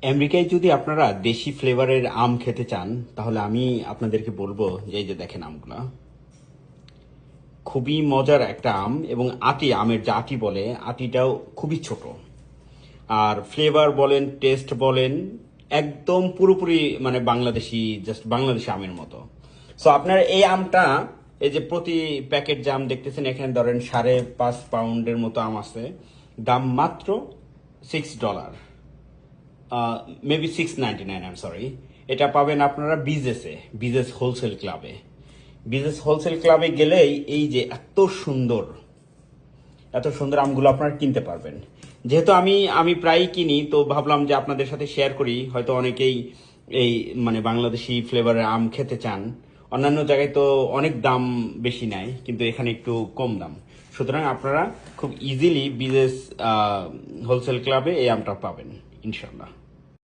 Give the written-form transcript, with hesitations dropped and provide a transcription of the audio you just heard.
আমেরিকায় যদি আপনারা দেশি ফ্লেভারের আম খেতে চান তাহলে আমি আপনাদেরকে বলবো যে এই যে দেখেন আমগুলা খুবই মজার একটা আম এবং আটি আমের যে আটি বলে আটিটাও খুবই ছোট আর ফ্লেভার বলেন টেস্ট বলেন একদম পুরোপুরি মানে বাংলাদেশি জাস্ট বাংলাদেশি আমের মতো। সো আপনার এই আমটা এই যে প্রতি প্যাকেট যে আম দেখতেছেন এখানে ধরেন 5.5 পাউন্ডের মতো আম আছে, দাম মাত্র $6, মেবি 6.99, আই এম সরি। এটা পাবেন আপনারা বিজেসে, বিজেস হোলসেল ক্লাবে। বিজেস হোলসেল ক্লাবে গেলেই এই যে এত সুন্দর আমগুলো আপনারা কিনতে পারবেন। যেহেতু আমি প্রায়ই কিনি তো ভাবলাম যে আপনাদের সাথে শেয়ার করি, হয়তো অনেকেই এই মানে বাংলাদেশি ফ্লেভারের আম খেতে চান। অন্যান্য জায়গায় তো অনেক দাম বেশি নেয় কিন্তু এখানে একটু কম দাম, সুতরাং আপনারা খুব ইজিলি বিজেস হোলসেল ক্লাবে এই আমটা পাবেন ইনশাল্লাহ।